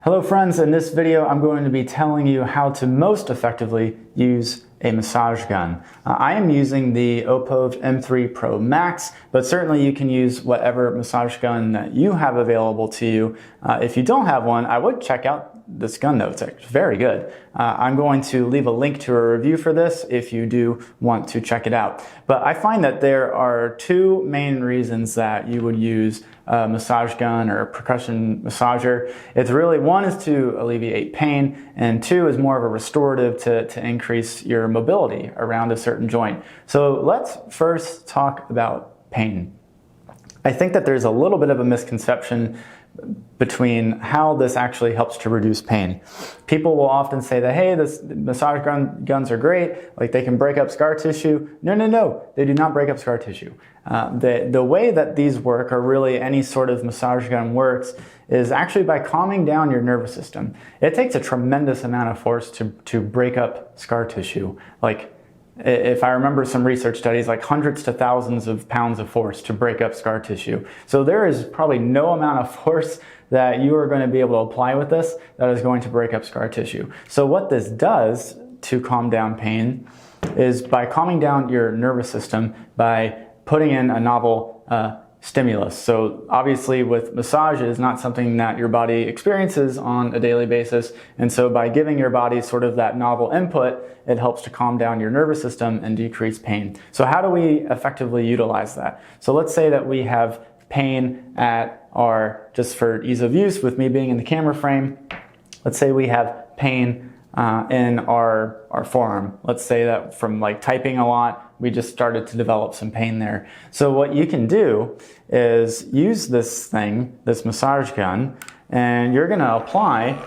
Hello friends, in this video I'm going to be telling you how to most effectively use a massage gun. I am using the Oppo M3 Pro Max, but certainly you can use whatever massage gun that you have available to you. If you don't have one, I would check out this gun though, it's very good. I'm going to leave a link to a review for this if you do want to check it out. But I find that there are two main reasons that you would use a massage gun or a percussion massager. It's really, one is to alleviate pain, and two is more of a restorative to increase your mobility around a certain joint. So let's first talk about pain. I think that there's a little bit of a misconception between how this actually helps to reduce pain. People will often say that, hey, this massage guns are great, like they can break up scar tissue. No, they do not break up scar tissue. The way that these work, or really any sort of massage gun works, is actually by calming down your nervous system. It takes a tremendous amount of force to break up scar tissue. Like, if I remember some research studies, like hundreds to thousands of pounds of force to break up scar tissue. So there is probably no amount of force that you are going to be able to apply with this that is going to break up scar tissue. So what this does to calm down pain is by calming down your nervous system by putting in a novel stimulus. So obviously with massage, it is not something that your body experiences on a daily basis. And so by giving your body sort of that novel input, it helps to calm down your nervous system and decrease pain. So how do we effectively utilize that? So let's say that we have pain at our, just for ease of use with me being in the camera frame, let's say we have pain in our forearm. Let's say that from like typing a lot, we just started to develop some pain there. So what you can do is use this thing, this massage gun, and you're gonna apply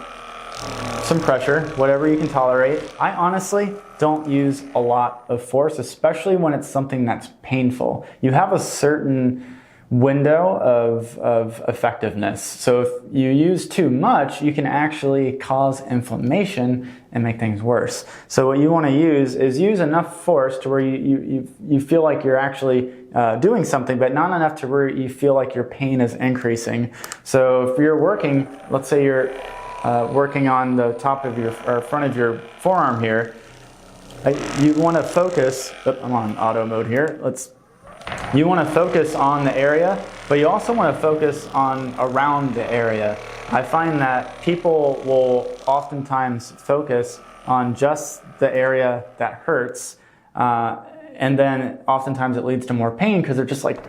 some pressure, whatever you can tolerate. I honestly don't use a lot of force, especially when it's something that's painful. You have a certain window of effectiveness. So if you use too much, you can actually cause inflammation and make things worse. So what you want to use is use enough force to where you feel like you're actually doing something, but not enough to where you feel like your pain is increasing. So if you're working, let's say you're working on the top of your, or front of your forearm here, you want to focus, I'm on auto mode here, you want to focus on the area, but you also want to focus on around the area. I find that people will oftentimes focus on just the area that hurts, and then oftentimes it leads to more pain because they're just like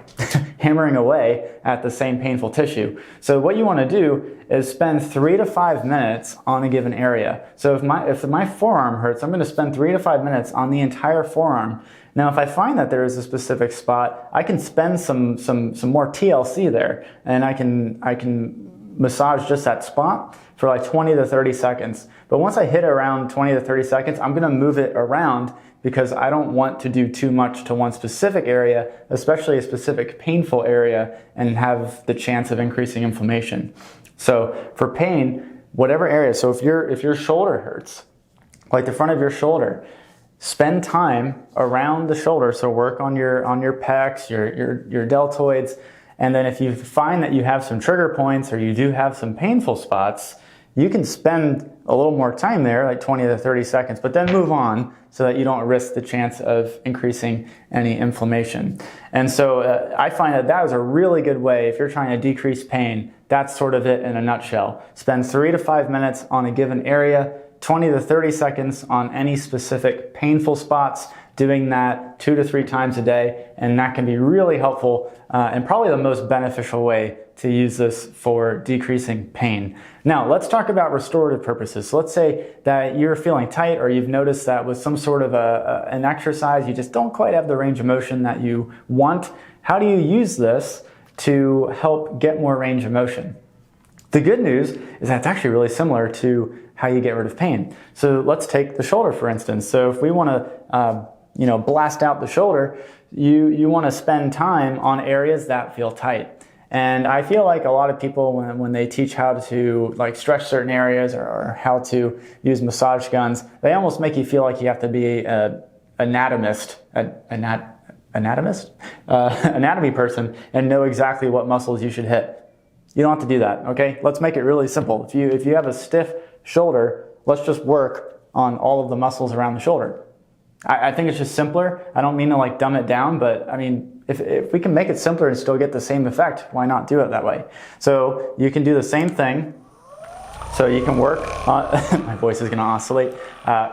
hammering away at the same painful tissue. So what you want to do is spend 3 to 5 minutes on a given area. So if my forearm hurts, I'm going to spend 3 to 5 minutes on the entire forearm. Now, if I find that there is a specific spot, I can spend some more TLC there, and I can massage just that spot for like 20 to 30 seconds. But once I hit around 20 to 30 seconds, I'm gonna move it around because I don't want to do too much to one specific area, especially a specific painful area, and have the chance of increasing inflammation. So for pain, whatever area, so if your shoulder hurts, like the front of your shoulder, spend time around the shoulder. So work on your pecs, your deltoids. And then if you find that you have some trigger points or you do have some painful spots, you can spend a little more time there, like 20 to 30 seconds, but then move on so that you don't risk the chance of increasing any inflammation. And so I find that that is a really good way if you're trying to decrease pain. That's sort of it in a nutshell. Spend 3 to 5 minutes on a given area, 20 to 30 seconds on any specific painful spots, doing that 2 to 3 times a day, and that can be really helpful and probably the most beneficial way to use this for decreasing pain. Now, let's talk about restorative purposes. So let's say that you're feeling tight, or you've noticed that with some sort of an exercise, you just don't quite have the range of motion that you want. How do you use this to help get more range of motion? The good news is that it's actually really similar to how you get rid of pain. So let's take the shoulder, for instance. So if we want to blast out the shoulder, you want to spend time on areas that feel tight. And I feel like a lot of people, when they teach how to like stretch certain areas or how to use massage guns, they almost make you feel like you have to be an anatomist, anatomy person, and know exactly what muscles you should hit. You don't have to do that, okay? Let's make it really simple. If you have a stiff shoulder, let's just work on all of the muscles around the shoulder. I think it's just simpler. I don't mean to like dumb it down, but I mean, if we can make it simpler and still get the same effect, why not do it that way? So you can do the same thing. So you can work on, my voice is gonna oscillate.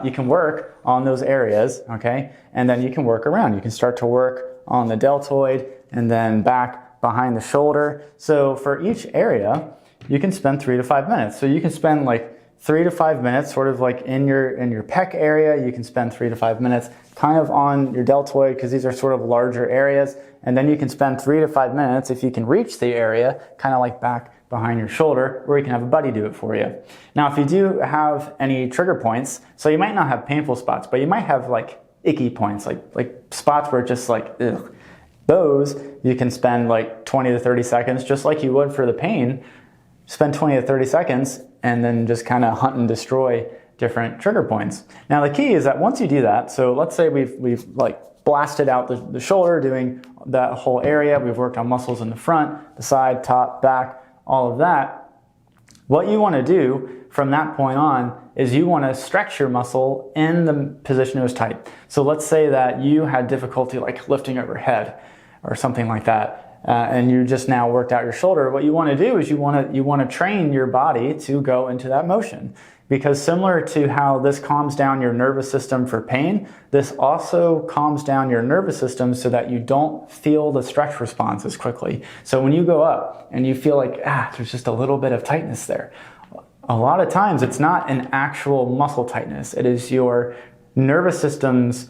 You can work on those areas, okay? And then you can work around. You can start to work on the deltoid and then back behind the shoulder. So for each area, you can spend 3 to 5 minutes. So you can spend like 3 to 5 minutes sort of like in your pec area. You can spend 3 to 5 minutes kind of on your deltoid because these are sort of larger areas. And then you can spend 3 to 5 minutes if you can reach the area, kind of like back behind your shoulder, or you can have a buddy do it for you. Now, if you do have any trigger points, so you might not have painful spots, but you might have like icky points, like spots where it's just like, ugh. Those you can spend like 20 to 30 seconds, just like you would for the pain. Spend 20 to 30 seconds and then just kind of hunt and destroy different trigger points. Now, the key is that once you do that, so let's say we've like blasted out the shoulder, doing that whole area. We've worked on muscles in the front, the side, top, back, all of that. What you want to do from that point on is you want to stretch your muscle in the position it was tight. So let's say that you had difficulty like lifting overhead or something like that, and you just now worked out your shoulder. What you want to do is you want to train your body to go into that motion. Because similar to how this calms down your nervous system for pain, this also calms down your nervous system so that you don't feel the stretch response as quickly. So when you go up and you feel like, there's just a little bit of tightness there, a lot of times it's not an actual muscle tightness. It is your nervous system's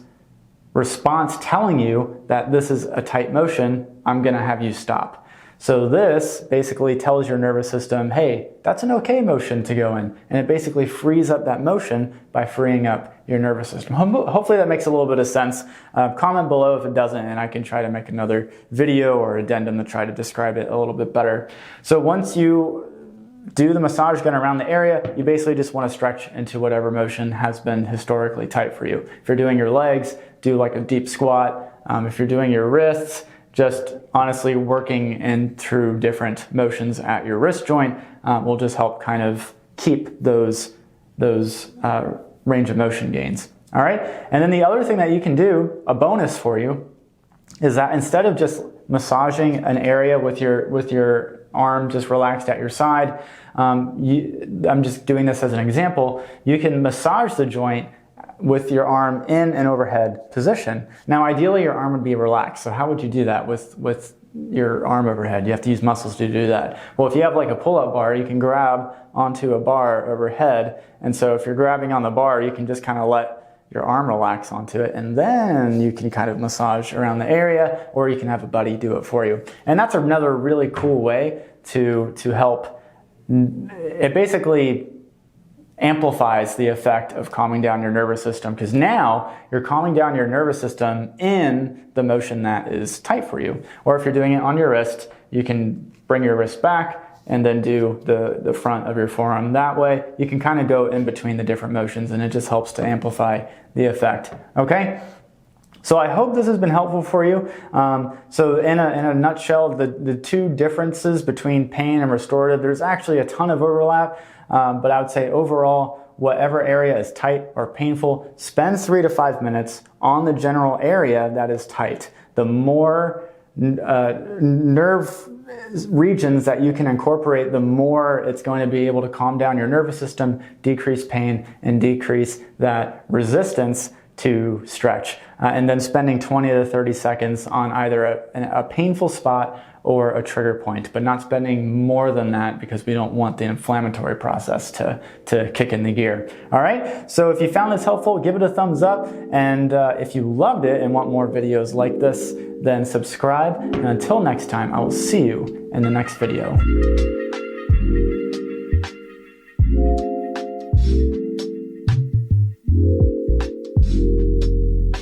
response telling you that this is a tight motion, I'm gonna have you stop. So this basically tells your nervous system, hey, that's an okay motion to go in. And it basically frees up that motion by freeing up your nervous system. Hopefully that makes a little bit of sense. Comment below if it doesn't, and I can try to make another video or addendum to try to describe it a little bit better. So once you do the massage gun around the area, you basically just want to stretch into whatever motion has been historically tight for you. If you're doing your legs, do like a deep squat. If you're doing your wrists, just honestly working in through different motions at your wrist joint will just help kind of keep those range of motion gains. All right, and then the other thing that you can do, a bonus for you, is that instead of just massaging an area with your arm just relaxed at your side, I'm just doing this as an example, you can massage the joint with your arm in an overhead position. Now, ideally, your arm would be relaxed. So how would you do that with your arm overhead? You have to use muscles to do that. Well, if you have like a pull-up bar, you can grab onto a bar overhead. And so if you're grabbing on the bar, you can just kind of let your arm relax onto it. And then you can kind of massage around the area, or you can have a buddy do it for you. And that's another really cool way to help. It basically amplifies the effect of calming down your nervous system, because now you're calming down your nervous system in the motion that is tight for you. Or if you're doing it on your wrist, you can bring your wrist back and then do the front of your forearm that way. You can kind of go in between the different motions, and it just helps to amplify the effect. Okay? So I hope this has been helpful for you. So in a nutshell, the two differences between pain and restorative, there's actually a ton of overlap. But I would say overall, whatever area is tight or painful, spend 3 to 5 minutes on the general area that is tight. The more nerve regions that you can incorporate, the more it's going to be able to calm down your nervous system, decrease pain, and decrease that resistance to stretch. And then spending 20 to 30 seconds on either a painful spot or a trigger point, but not spending more than that, because we don't want the inflammatory process to kick in the gear. All right, so if you found this helpful, give it a thumbs up, and if you loved it and want more videos like this, then subscribe, and until next time, I will see you in the next video.